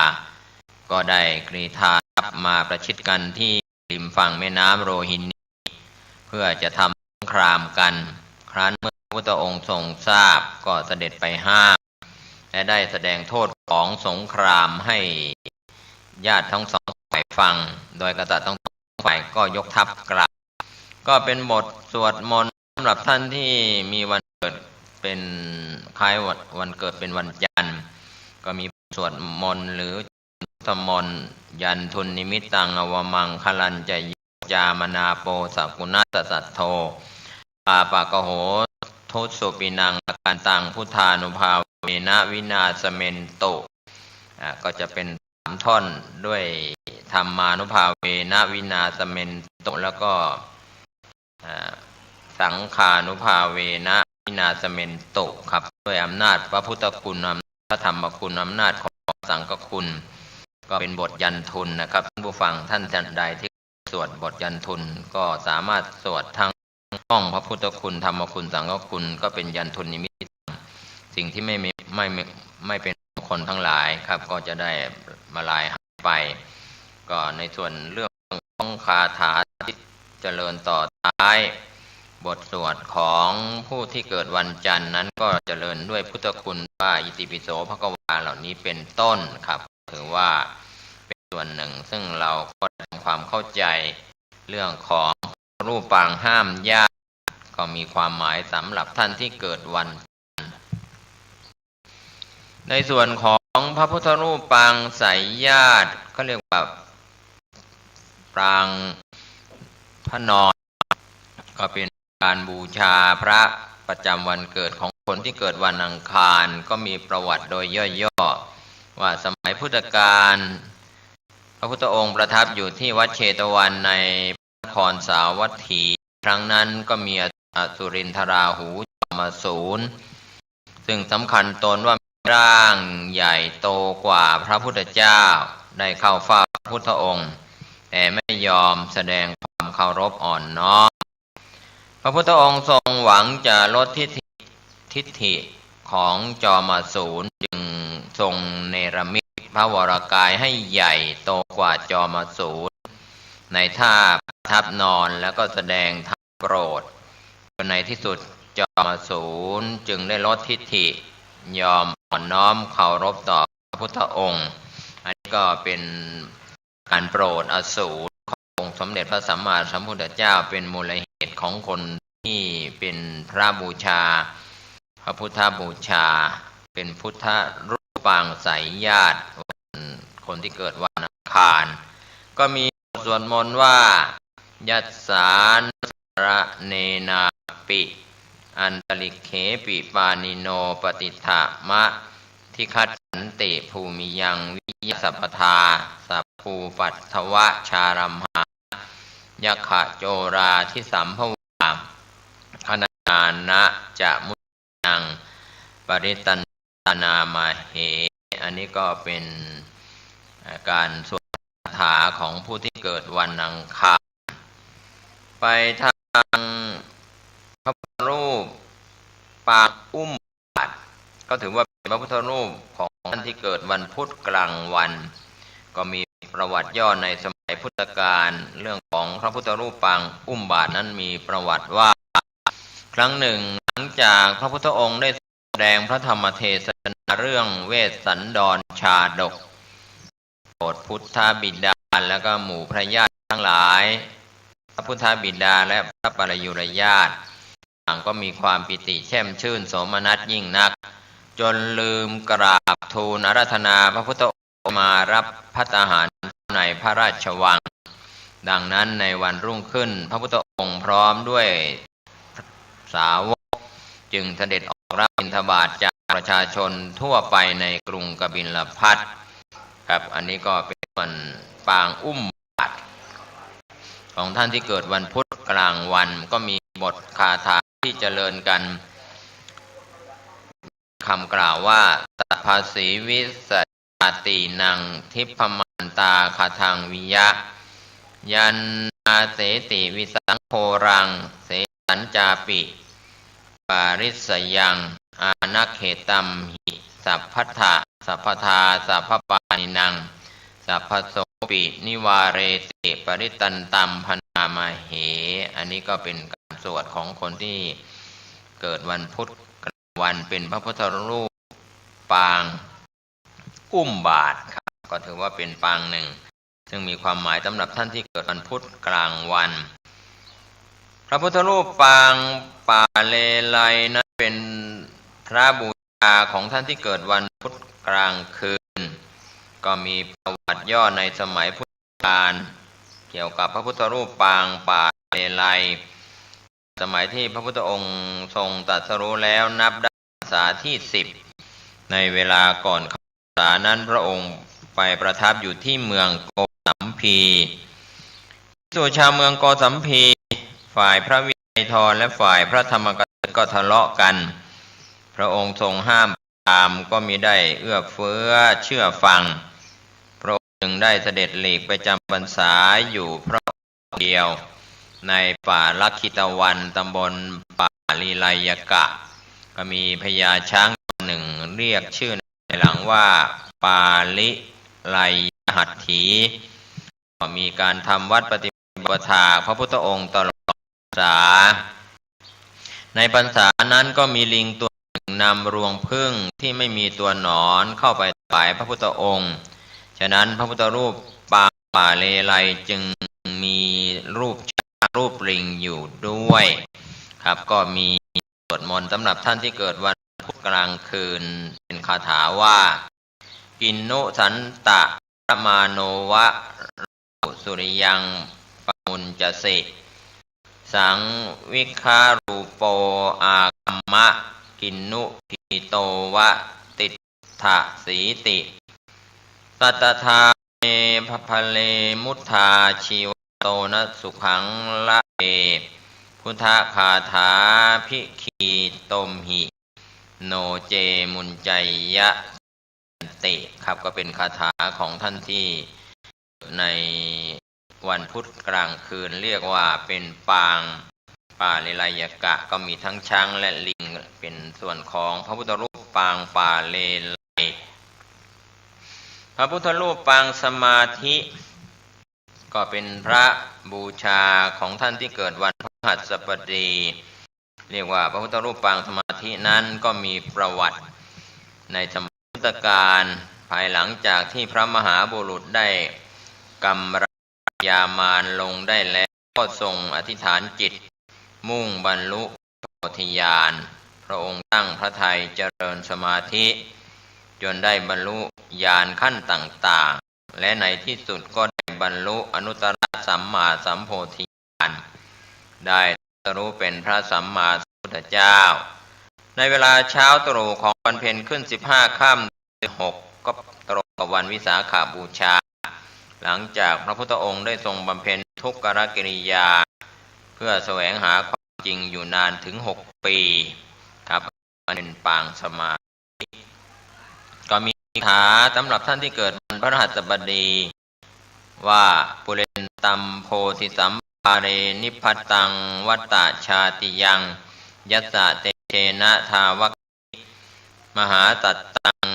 ก็ได้กรีธาทัพมาประชิดกันที่ริมฝั่งแม่น้ำโรฮินีเพื่อจะทำสงครามกันครั้นเมื่อพระพุทธองค์ทรงทราบก็เสด็จไปห้ามและได้แสดงโทษของสงครามให้ญาติทั้งสองฝ่ายฟังโดยกษัตริย์ทั้งสองฝ่ายก็ยกทัพกลับก็เป็นบทสวดมนต์สำหรับท่านที่มีวันเกิดเป็นคล้ายวันเกิดเป็นวันจันทร์ก็มีสวดมนต์หรือสวดมนต์ยันทุนนิมิตตังอวมังคลันจะยามนาโปสักุณัสสัทโธปาปะกะโหทุสุปินังการตังพุทธานุภาเวนะวินาสเมนโตก็จะเป็น3ท่อนด้วยธรรมานุภาเวนะวินาสเมนโตแล้วก็สังขานุภาเวนะวินาสเมนโตครับด้วยอำนาจพระพุทธคุณอำนาจพระธรรมคุณอำนาจของสังฆคุณก็เป็นบทยันทุนนะครับท่านผู้ฟังท่านใดที่สวดบทยันทุนก็สามารถสวดทั้งห้องพระพุทธคุณธรรมคุณสังฆคุณก็เป็นยันทุนนิมิตสิ่งที่ไม่เป็นคนทั้งหลายครับก็จะได้มาลายหายไปก็ในส่วนเรื่องของคาถาที่เจริญต่อท้ายบทสวดของผู้ที่เกิดวันจันทร์นั้นก็เจริญด้วยพุทธคุณว่าอิติปิโสภควาเหล่านี้เป็นต้นครับถือว่าเป็นส่วนหนึ่งซึ่งเราก็ทำความเข้าใจเรื่องของรูปปางห้ามญาติก็มีความหมายสำหรับท่านที่เกิดวันในส่วนของพระพุทธรูปปางไสยญาติก็เรียกว่าปางพระนอนก็เป็นการบูชาพระป ประจำวันเกิดของคนที่เกิดวันอังคารก็มีประวัติโดยย่อๆว่าสมัยพุทธกาลพระพุทธองค์ประทับอยู่ที่วัดเชตวันในนครสาวัตถีครั้งนั้นก็มีอสุรินทราหูจอมสูรซึ่งสำคัญตนว่ามีร่างใหญ่โตกว่าพระพุทธเจ้าได้เข้าเฝ้าพระพุทธองค์แต่ไม่ยอมแสดงความเคารพอ่อนน้อมพระพุทธองค์ทรงหวังจะลดทิฏฐิของจอมอสูรจึงทรงเนรมิตพระวรกายให้ใหญ่โตกว่าจอมอสูรในท่าประทับนอนแล้วก็แสดงธรรมโปรดจนในที่สุดจอมอสูรจึงได้ลดทิฏฐิยอมอ่อนน้อมเคารพต่อพระพุทธองค์อันนี้ก็เป็นการโปรดอสูรขององค์สมเด็จพระสัมมาสัมพุทธเจ้าเป็นมูลเหตุของคนที่เป็นพระบูชาพระพุทธบูชาเป็นพุทธรูปปางสายญาติคนที่เกิดวันอังคารก็มีสวดมนต์ว่ายัสสานระเนนาปิอันตลิเขปิปานิโนปฏิทามะทิคัตสันติภูมิยังวิยสัพพทาสัพภูปัตถวะชารัมหายัคขะโจราทิสัมภวาคณานะจะมุนังปริตันตนามาเหอันนี้ก็เป็นการสวดคาถาของผู้ที่เกิดวันอังคารไปทางพระพุทธรูปปางอุ้มบาตรก็ถือว่าเป็นพระพุทธรูปของท่านที่เกิดวันพุธกลางวันก็มีประวัติย่อในสมัยพุทธกาลเรื่องของพระพุทธรูปปางอุ้มบาตรนั้นมีประวัติว่าครั้งหนึ่งหลังจากพระพุทธองค์ได้แสดงพระธรรมเทศนาเรื่องเวสสันดรชาดกโปรดพุทธบิดาแล้วก็หมู่พระญาติทั้งหลายพระพุทธบิดาและพระปรยุรญาติต่างก็มีความปิติแช่มชื่นโสมนัสยิ่งนักจนลืมกราบทูลอาราธนาพระพุทธองค์มารับภัตตาหารในพระราชวังดังนั้นในวันรุ่งขึ้นพระพุทธองค์พร้อมด้วยสาวกจึงเสด็จออกรับบิณฑบาตจากประชาชนทั่วไปในกรุงกบิลพัสดุครับอันนี้ก็เป็นวันปางอุ้มบาตรของท่านที่เกิดวันพุธกลางวันก็มีบทคาถาที่เจริญกันคำกล่าวว่าตภาสีวิสตตินังทิพมันตาคาทังวิยะยันนาเสติวิสังโฆรังเสสัญจาปิปาริสยังอานักเหตัมหิสัพพัทธะสัพพทาสัพพปานินังสัพพโสปินิวาเรติปริตันตัมพนามาเหอันนี้ก็เป็นการสวดของคนที่เกิดวันพุธกลางวันเป็นพระพุทธรูปปางอุ้มบาตรครับก็ถือว่าเป็นปางหนึ่งซึ่งมีความหมายสำหรับท่านที่เกิดวันพุธกลางวันพระพุทธรูปปางป่าเลไลนั้นเป็นพระบูชาของท่านที่เกิดวันพุธกลางคืนก็มีประวัติย่อในสมัยพุทธกาลเกี่ยวกับพระพุทธรูปปางป่าเลไลสมัยที่พระพุทธองค์ทรงตรัสรู้แล้วนับได้พรรษาที่10ในเวลาก่อนพรรษานั้นพระองค์ไปประทับอยู่ที่เมืองโกสัมพีส่วนชาวเมืองโกสัมพีฝ่ายพระวินัยทรและฝ่ายพระธรรมกายก็ทะเลาะกันพระองค์ทรงห้ามปรามก็มิได้เอื้อเฟื้อเชื่อฟังพระองค์จึงได้เสด็จหลีกไปจำพรรษาอยู่พระองค์เดียวในป่าลักขิตวันตำบลป่าลีไลยกะก็มีพญาช้างหนึ่งเรียกชื่อในหลังว่าปาลิไลยหัตถีมีการทำวัดปฏิบัติพระพุทธองค์ตลอดพรรษาในพรรษานั้นก็มีลิงตัวหนึ่งนำรวงผึ้งที่ไม่มีตัวหนอนเข้าไปถวายพระพุทธองค์ฉะนั้นพระพุทธรูปปางป่าเลไลจึงมีรูปช้างรูปลิงอยู่ด้วยครับก็มีสวดมนต์สำหรับท่านที่เกิดวันพุธกลางคืนเป็นคาถาว่ากินนุสันตะประมาโนวะสุริยังปมุญจสิสังวิคารูโปอาคัม มะกินนุพีโตวะติถะสีติสัตถาเมภพเลมุทธาชีวโตนะสุขังละเอพุทธคาถาภิคีตมหิโนเจมุญใจยะติครับก็เป็นคาถาของท่านที่ในวันพุธกลางคืนเรียกว่าเป็นปางป่าเลไลยกะก็มีทั้งช้างและลิงเป็นส่วนของพระพุทธรูปปางป่าเลไลพระพุทธรูปปางสมาธิก็เป็นพระบูชาของท่านที่เกิดวันพฤหัสบดีเรียกว่าพระพุทธรูปปางสมาธินั้นก็มีประวัติในสมัยพุทธกาลภายหลังจากที่พระมหาบุรุษได้กำราญามารลงได้แล้วก็ทรงอธิษฐานจิตมุ่งบรรลุโพธิญาณพระองค์ตั้งพระทัยเจริญสมาธิจนได้บรรลุญาณขั้นต่างๆและในที่สุดก็ได้บรรลุอนุตตรสัมมาสัมโพธิญาณได้ตรัสรู้เป็นพระสัมมาสัมพุทธเจ้าในเวลาเช้าตรู่ของวันเพ็ญขึ้น15 ค่ำเดือน 6ก็ตรงกับวันวิสาขบูชาหลังจากพระพุทธองค์ได้ทรงบำเพ็ญทุกขกิริยาเพื่อแสวงหาความจริงอยู่นานถึง6 ปีครับเป็นปางสมาธิก็มีคาถาสำหรับท่านที่เกิดวันพฤหัสบดีว่าปุเรนตัมโพธิสัมภาเรนิพพตังวัตตชาติยังยัสสะเตเชนะทาวกมหาตัตตัง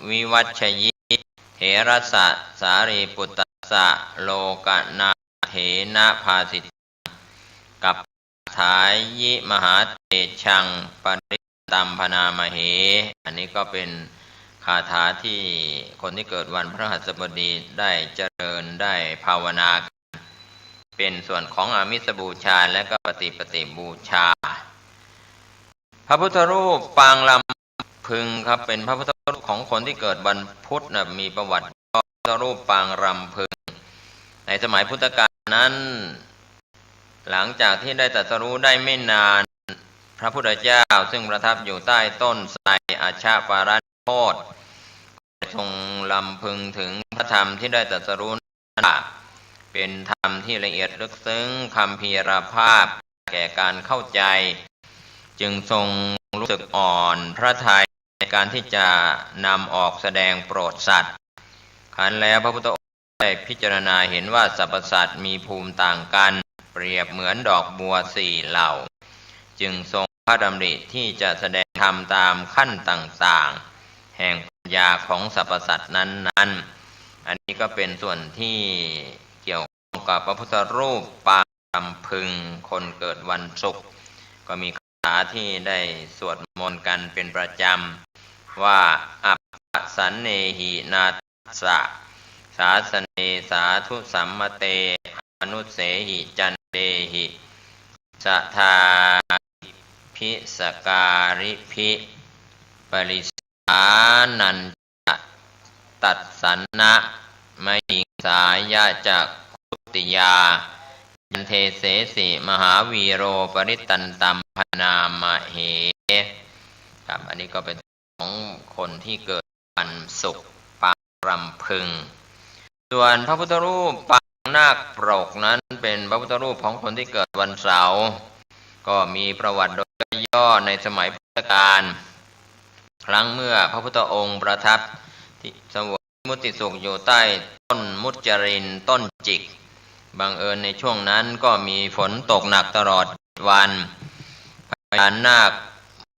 วิวัชยิเถระสะสารีปุตตสะโลกนาเถนะภาสิตกับถายิมหาเตชังปริตัมพนามเหอันนี้ก็เป็นคาถาที่คนที่เกิดวันพฤหัสบดีได้เจริญได้ภาวนาเป็นส่วนของอามิสบูชาและก็ปฏิบูชาพระพุทธรูปปางลำพึงครับเป็นพระพุทธรูปของคนที่เกิดวันพุธมีประวัติพระพุทธรูปปางรำพึงในสมัยพุทธกาลนั้นหลังจากที่ได้ตรัสรู้ได้ไม่นานพระพุทธเจ้าซึ่งประทับอยู่ใต้ต้นไทรอาชาปาราโพธิ์ทรงลำพึงถึงพระธรรมที่ได้ตรัสรู้นั้นเป็นธรรมที่ละเอียดลึกซึ้งคัมภีรภาพแก่การเข้าใจจึงทรงรู้สึกอ่อนพระทัยในการที่จะนำออกแสดงโปรดสัตว์ครั้นแล้วพระพุทธองค์ได้พิจารณาเห็นว่าสรรพสัตว์มีภูมิต่างกันเปรียบเหมือนดอกบัว4 เหล่าจึงทรงพระดำริที่จะแสดงธรรมตามขั้นต่างๆแห่งปัญญาของสรรพสัตว์นั้นๆอันนี้ก็เป็นส่วนที่เกี่ยวข้องกับพระพุทธรูปปางรำพึงคนเกิดวันศุกร์ก็มีคาถาที่ได้สวดมนต์กันเป็นประจำว่าอัปปสันเนหินาทัสสะสาสเนสาธุสัมมเตอนุเสหิจันเดหิสัทธาพิสการิพิปริสานันจะตัดสันนะมหิงสายะจักขุติยายันเทเสสิมหาวีโรปริตันตัมพนามเหครับอันนี้ก็เป็นของคนที่เกิดวันศุกร์ปางรำพึงส่วนพระพุทธรูปปางนาคปรกนั้นเป็นพระพุทธรูปของคนที่เกิดวันเสาร์ก็มีประวัติโดยย่อในสมัยพุทธกาลครั้งเมื่อพระพุทธองค์ประทับที่เสวยมุติสุขอยู่ใต้ต้นมุจรินต้นจิกบังเอิญในช่วงนั้นก็มีฝนตกหนักตลอดวันพญานาค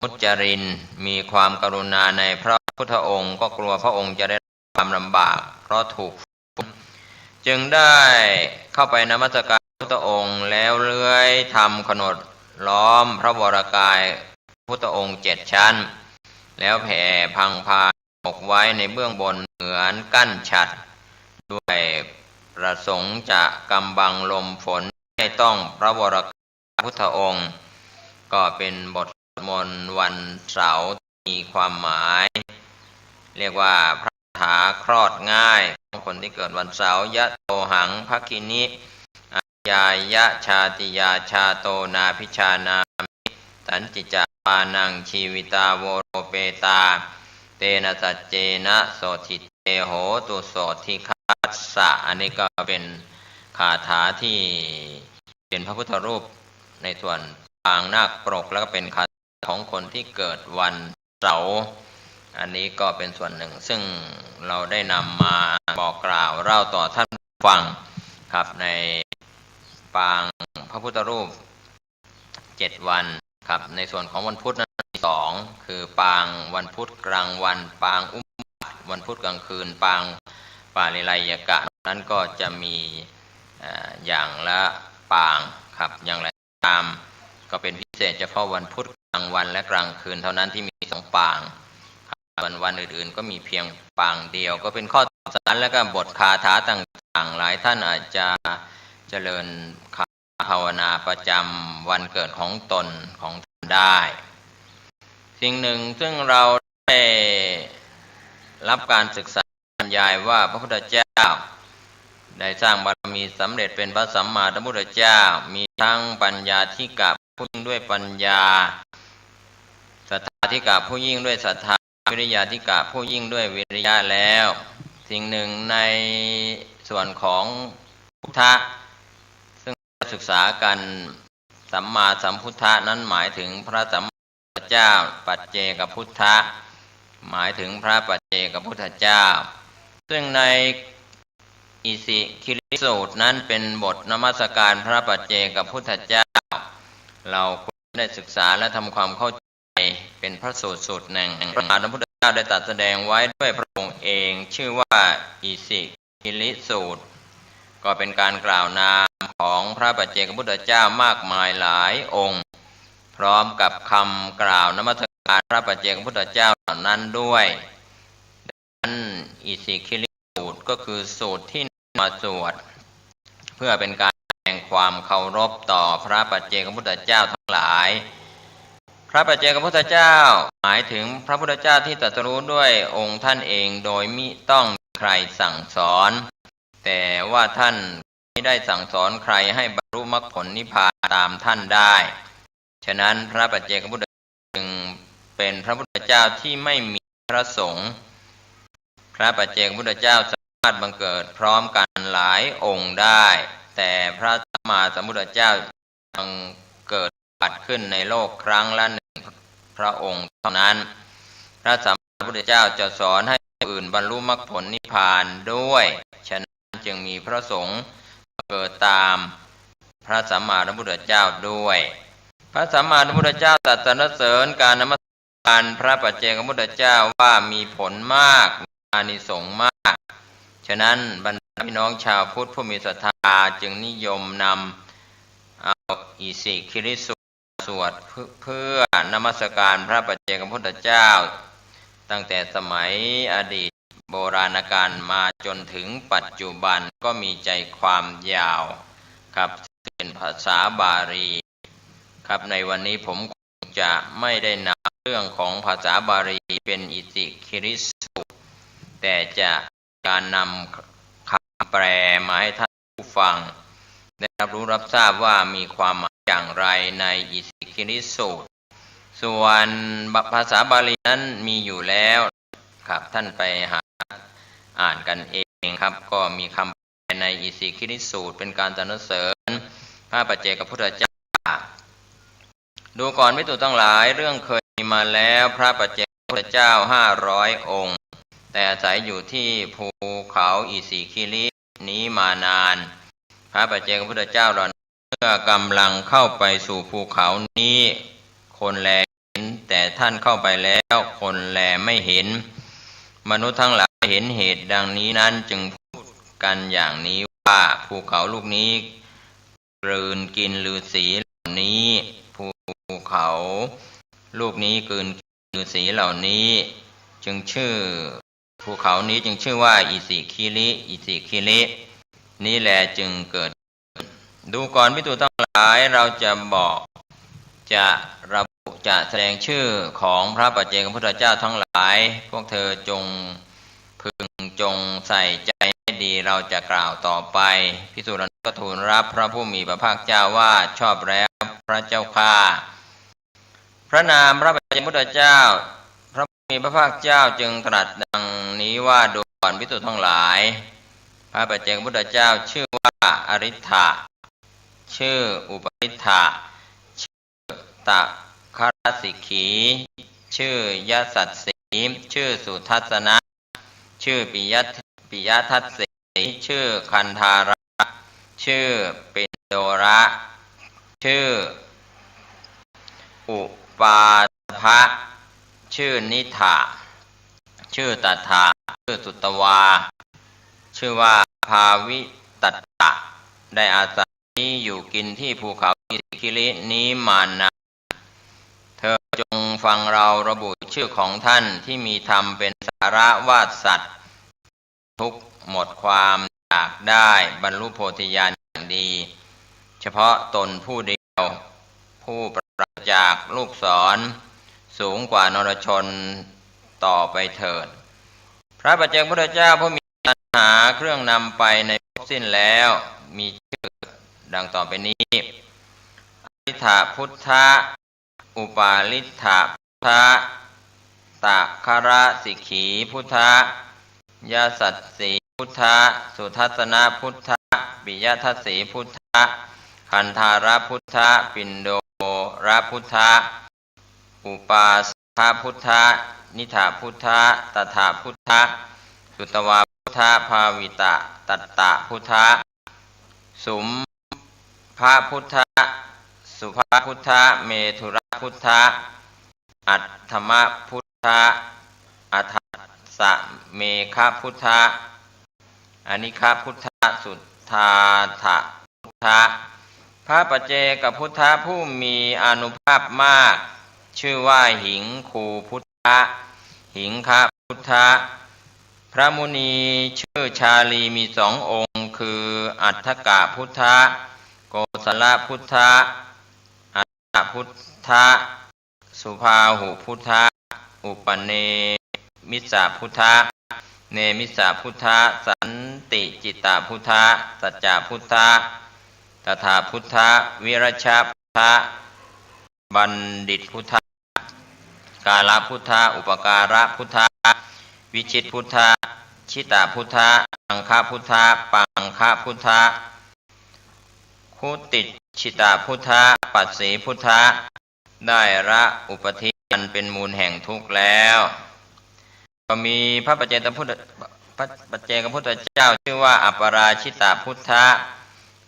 มุจรินมีความกรุณาในพระพุทธองค์ก็กลัวพระองค์จะได้ความลำบากเพราะถูกฝนจึงได้เข้าไปนมัสการพระพุทธองค์แล้วเลื้อยทำขนดล้อมพระวรกายพระพุทธองค์7 ชั้นแล้วแผ่พังพานอกไว้ในเบื้องบนเหมือนกั้นฉัตรด้วยประสงค์จะกำบังลมฝนให้ต้องพระวรกายพุทธองค์ก็เป็นบทสวดมนต์วันเสาร์มีความหมายเรียกว่าพระคาถาคลอดง่ายของคนที่เกิดวันเสาร์ยะโตหังภคินิยายะชาติยาชาโตนาพิชานามิสันจิจา ปานังชีวิตาโวโรเปตาเตนะสัจเจนะโสทิเตโหตุโสทิคัสสะอันนี้ก็เป็นคาถาที่เป็นพระพุทธรูปในส่วนปางนาคปรกแล้วก็เป็นคาถาของคนที่เกิดวันเสาร์อันนี้ก็เป็นส่วนหนึ่งซึ่งเราได้นำมาบอกกล่าวเล่าต่อท่านฟังครับในปางพระพุทธรูป7 วันครับในส่วนของวันพุธนั้น2คือปางวันพุธกลางวันปางอุมบัติวันพุธกลางคืนปางปาริไลยกะนั้นก็จะมีอย่างละปางครับอย่างไรตามก็เป็นพิเศษเฉพาะวันพุธกลางวันและกลางคืนเท่านั้นที่มี2ปางวันอื่นๆก็มีเพียงปางเดียวก็เป็นข้อสารและก็บทคาถาต่างๆหลายท่านอาจจะเจริญภาวนาประจำวันเกิดของตนของท่านได้สิ่งหนึ่งซึ่งเราได้รับการศึกษาบรรยายว่าพระพุทธเจ้าได้สร้างบารมีสำเร็จเป็นพระสัมมาสัมพุทธเจ้ามีทั้งปัญญาธิกะผู้ยิ่งด้วยปัญญาศรัทธาธิกะผู้ยิ่งด้วยศรัทธาวิริยาธิกะผู้ยิ่งด้วยวิริยะแล้วสิ่งหนึ่งในส่วนของพุทธะซึ่งศึกษากันสัมมาสัมพุทธะนั้นหมายถึงพระสัมมาสัมพุทธเจ้าปัจเจกพุทธะหมายถึงพระปัจเจกพุทธเจ้าซึ่งในอิสิคิริสูตรนั้นเป็นบทนมัสการพระปัจเจกพุทธเจ้าเราได้ศึกษาและทำความเข้าใจเป็นพระสูตรหนึ่งพระพุทธเจ้าได้ตรัสแสดงไว้ด้วยพระองค์เองชื่อว่าอิสิคิริสูตรก็เป็นการกล่าวนามของพระปัจเจกพุทธเจ้ามากมายหลายองค์พร้อมกับคำกล่าวนมัสการพระปัจเจกพุทธเจ้าเหล่านั้นด้วยดังนั้นอิสิคิริสูตรก็คือสูตรที่มาสวดเพื่อเป็นการแสดงความเคารพต่อพระปัจเจกพุทธเจ้าทั้งหลายพระปัจเจกพุทธเจ้าหมายถึงพระพุทธเจ้าที่ตรัสรู้ด้วยองค์ท่านเองโดยมิต้องใครสั่งสอนแต่ว่าท่านไม่ได้สั่งสอนใครให้บรรลุมรรคผลนิพพานตามท่านได้ฉะนั้นพระปัจเจกพุทธเจ้าจึงเป็นพระพุทธเจ้าที่ไม่มีพระสงฆ์พระปัจเจกพุทธเจ้าสามารถบังเกิดพร้อมกันหลายองค์ได้แต่พระสัมมาสัมพุทธเจ้าบังเกิดบัดขึ้นในโลกครั้งละ1 พระองค์เท่านั้นพระสัมมาสัมพุทธเจ้าจะสอนให้ผู้อื่นบรรลุมรรคผลนิพพานด้วยฉะนั้นจึงมีพระสงฆ์เกิดตามพระสัมมาสัมพุทธเจ้าด้วยพระสัมมาสัมพุทธเจ้าตรัสสรรเสริญการนมัสการพระปัจเจกพุทธเจ้าว่ามีผลมากอานิสงส์มากฉะนั้นบรรดาพี่น้องชาวพุทธผู้มีศรัทธาจึงนิยมนำเอาอิสิคิริสูตรสวดเพื่อนมัสการพระปัจเจกพุทธเจ้าตั้งแต่สมัยอดีตโบราณกาลมาจนถึงปัจจุบันก็มีใจความยาวครับเป็นภาษาบาลีครับในวันนี้ผมคงจะไม่ได้นำเรื่องของภาษาบาลีเป็นอิสิคิริสูตรแต่จะการนำคำแปลมาให้ท่านผู้ฟังได้รับรู้รับทราบว่ามีความหมายอย่างไรในอิสิคิริสูตรส่วนภาษาบาลีนั้นมีอยู่แล้วครับท่านไปหาอ่านกันเองครับก็มีคำแปลในอิสิคิริสูตรเป็นการสรรเสริญพระปัจเจกพุทธเจ้าดูก่อนภิกษุทั้งหลายเรื่องเคยมีมาแล้วพระปัจเจกพุทธเจ้า500 องค์แต่อาศัยอยู่ที่ภูเขาอิสิคิรินี้มานานพระปัจเจกพุทธเจ้าเหล่านั้นเมื่อกำลังเข้าไปสู่ภูเขานี้คนแลเห็นแต่ท่านเข้าไปแล้วคนแลไม่เห็นมนุษย์ทั้งหลายเห็นเหตุดังนี้นั้นจึงพูดกันอย่างนี้ว่าภูเขาลูกนี้กลืนกินฤาษีเหล่านี้ภูเขาลูกนี้กลืนฤาษีเหล่านี้จึงชื่อภูเขานี้จึงชื่อว่าอิสิคิริอิสิคิรินี้แลจึงเกิดดูก่อนภิกษุทั้งหลายเราจะบอกจะระบุจะแสดงชื่อของพระปัจเจกพุทธเจ้าทั้งหลายพวกเธอจงพึงจงใส่ใจให้ดีเราจะกล่าวต่อไปภิกษุนั้นก็ทูลรับพระผู้มีพระภาคเจ้าว่าชอบแล้วพระเจ้าข้า พระนามพระปัจเจกพุทธเจ้าพระผู้มีพระภาคเจ้าจึงตรัสดังนี้ว่าดูก่อนภิกษุทั้งหลายพระปัจเจกพุทธเจ้าชื่อว่าอริ t ะชื่ออุปริ t ถะชื่อตะครสิกขีชื่อยสัสสีชื่อสุทัสนะชื่อปิยทัสสีชื่อคันธาระชื่อปินโดระชื่ออุปาภะชื่อนิถาชื่อตัทธะชื่อสุตวาชื่อว่าภาวิตัตตะได้อาศัยอยู่กินที่ภูเขาอิสิคิลินี้มานานเธอจงฟังเราระบุชื่อของท่านที่มีธรรมเป็นสาระว่าสัตว์ทุกหมดความอยากได้บรรลุโพธิญาณอย่างดีเฉพาะตนผู้เดียวผู้ปราศจากลูกศรสูงกว่านรชนต่อไปเถิดพระปัจเจกพุทธเจ้าผู้มีตัณหาเครื่องนำไปในภพสิ้นแล้วมีชื่อดังต่อไปนี้อริ t ะพุทธะอุปาลิทธะพุทธะตะครสิกขีพุทธะยสัสสีพุทธะสุทัสนะพุทธะปิยทัสสีพุทธะคันธาระพุทธะปินโดระพุทธะอุปาสภะพุทธะนิถาพุทธะตถาพุทธะสุตวาพุทธะภาวิตะตัตตะพุทธะสุมภะพุทธะสุภะพุทธะเมถุระพุทธะอัตถมะพุทธะอัฏฐสะเมฆพุทธะอนิฆพุทธะสุทธาถะพุทธะพระปัจเจกพุทธะผู้มีอานุภาพมากชื่อว่าหิงคูพุทธะหิงคพุทธะพระมุนีชื่อชาลีมีสององค์คืออัฏฐกะพุทธะโกศลพุทธะอัฏฐพุทธะสุภาหุพุทธะอุปเนมิสสะพุทธะเนมิสสะพุทธะสันติจิตตพุทธะสัจจะพุทธะตถาพุทธะวิรัชพุทธะบัณฑิตพุทธะกาลพุทธะอุปการะพุทธะวิชิตพุทธะชิตาพุทธะอังคพุทธะปังคพุทธะคุติชิตาพุทธะปัสสีพุทธะได้ละอุปธิอันเป็นมูลแห่งทุกข์แล้วก็มีพระปัจเจกพุทธเจ้าชื่อว่าอัปปราชิตาพุทธะ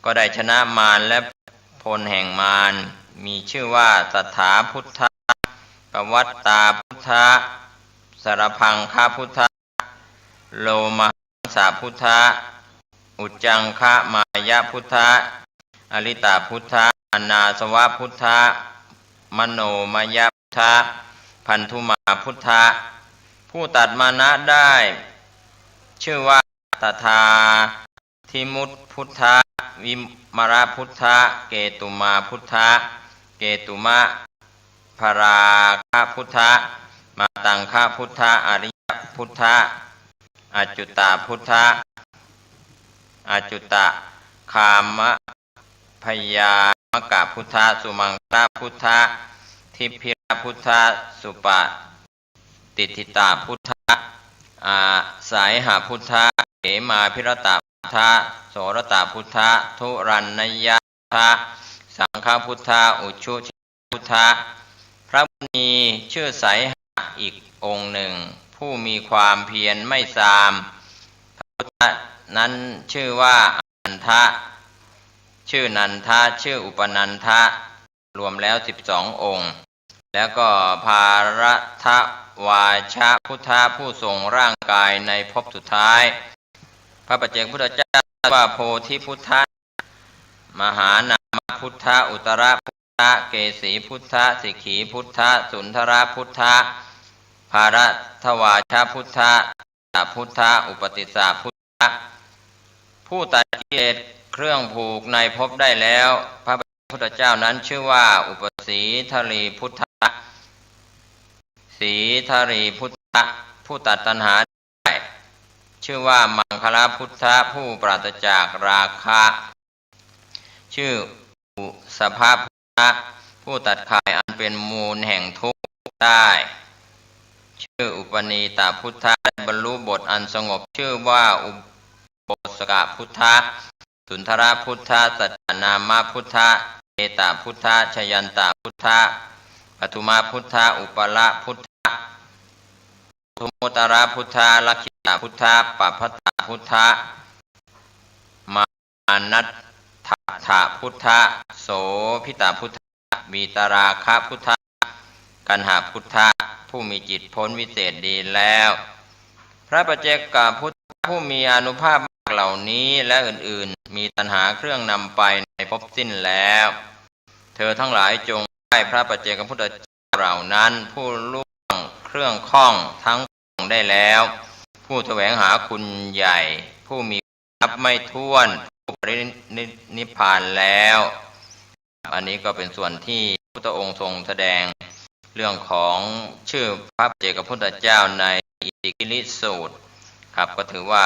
ก็ได้ชนะมารและพลแห่งมารมีชื่อว่าสัทธาพุทธะปวัตตาพุทธะสรพังคพุทธะโลมหังสาพุทธะอุจจังคะมายะพุทธะอริตาพุทธะอนาสวะพุทธะมโนมยะพุทธะพันธุมาพุทธะผู้ตัดมานะได้ชื่อว่าตถาธิมุตพุทธะวิมระพุทธะเกตุมาพุทธะเกตุมะภราคพุทธะมาตังคพุทธะอริยพุทธะอจุตตาพุทธะอจุตตะคามะพยามกะพุทธะสุมังคลพุทธะทิพพิรพุทธะสุปติทิตาพุทธะอาสายหาพุทธะเขมาพิรตาพุทธะโสรตาพุทธะทุรันนยะพุทธะสังฆพุทธะอุชุชพุทธะพระมุนีชื่อสายหาอีกองค์หนึ่งผู้มีความเพียรไม่ทรามพระพุทธนั้นชื่อว่านันทะชื่อนันทะชื่ออุปนันทะรวมแล้ว12องค์แล้วก็ภารทวาชะพุทธะผู้ทรงร่างกายในภพสุดท้ายพระปัจเจกพุทธเจ้าว่าโพธิพุทธะมหานามพุทธะอุตรพุทธะเกสีพุทธะสิกขีพุทธะสุนทรพุทธะภารทวาชะพุทธะพุทธะอุปติสสะพุทธะผู้ตัดกิเลสเครื่องผูกในภพได้แล้วพระพุทธเจ้านั้นชื่อว่าอุปสีทรีพุทธะสีทรีพุทธะผู้ตัดตัณหาได้ชื่อว่ามังคลพุทธะผู้ปราศจากราคะชื่ออุสภพุทธะผู้ตัดข่ายอัน เป็นมูลแห่งทุกข์ได้ ชื่ออุปนีตพุทธะได้บรรลุบทอันสงบชื่อว่าอุโบสกพุทธะสุนทรพุทธะสัจจนามพุทธะเอตพุทธะชยันตพุทธะปทุมพุทธะอุปละพุทธะทุมุตระพุทธะลักขิตพุทธะปัพพตพุทธะมานัตถะพุทธะโสพิตพุทธะมีตราคะพุทธะกันหาพุทธะผู้มีจิตพ้นวิเศษดีแล้วพระปัจเจกพุทธะผู้มีอานุภาพเหล่านี้และอื่นๆมีตัณหาเครื่องนำไปในภพสิ้นแล้วเธอทั้งหลายจงไหว้พระปัจเจกพุทธเจ้าเหล่านั้นผู้ล่วงเครื่องข้องทั้งปวงได้แล้วผู้แสวงหาคุณใหญ่ผู้มีนับไม่ถ้วนผู้ปรินิพพานแล้วอันนี้ก็เป็นส่วนที่พระพุทธองค์ทรงแสดงเรื่องของชื่อพระปัจเจกพุทธเจ้าในอิติกิริสูตรครับก็ถือว่า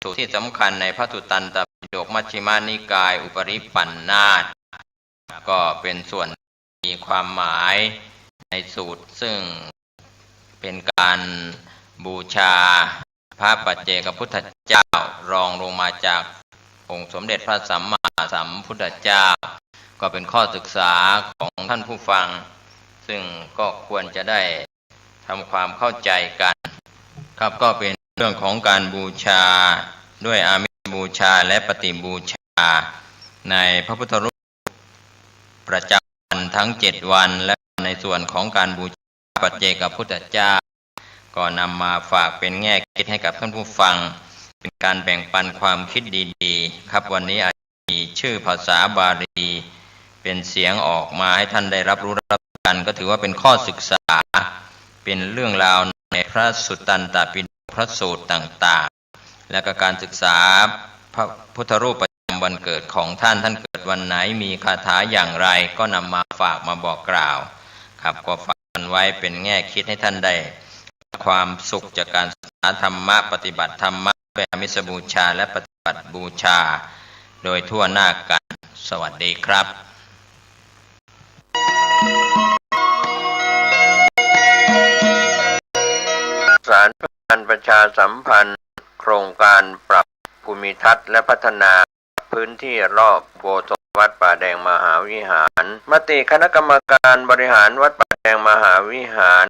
สูตรที่สำคัญในพระสุตตันตปิฎกมัชฌิมานิกายอุปริปันนาถก็เป็นส่วนมีความหมายในสูตรซึ่งเป็นการบูชาพระปัจเจกพุทธเจ้ารองลงมาจากองค์สมเด็จพระสัมมาสัมพุทธเจ้าก็เป็นข้อศึกษาของท่านผู้ฟังซึ่งก็ควรจะได้ทำความเข้าใจกันครับก็เป็นเรื่องของการบูชาด้วยอามิสบูชาและปฏิบูชาในพระพุทธรูปประจำวันทั้ง7วันและในส่วนของการบูชาปัจเจกพุทธเจ้าก็นำมาฝากเป็นแง่คิดให้กับท่านผู้ฟังเป็นการแบ่งปันความคิดดีๆครับวันนี้อาจมีชื่อภาษาบาลีเป็นเสียงออกมาให้ท่านได้รับรู้กันก็ถือว่าเป็นข้อศึกษาเป็นเรื่องราวในพระสุตตันตปิฎกพระสูตรต่างๆและก็การศึกษาพระพุทธรูปประจำวันเกิดของท่านเกิดวันไหนมีคาถาอย่างไรก็นำมาฝากมาบอกกล่าวครับก็ฝากกันไว้เป็นแง่คิดให้ท่านได้ความสุขจากการศึกษาธรรมะปฏิบัติธรรมะแบบอามิสบูชาและปฏิบัติบูชาโดยทั่วหน้ากันสวัสดีครับสารการประชาสัมพันธ์โครงการปรับภูมิทัศน์และพัฒนาพื้นที่รอบโบสถ์วัดป่าแดงมหาวิหารมติคณะกรรมการบริหารวัดป่าแดงมหาวิหาร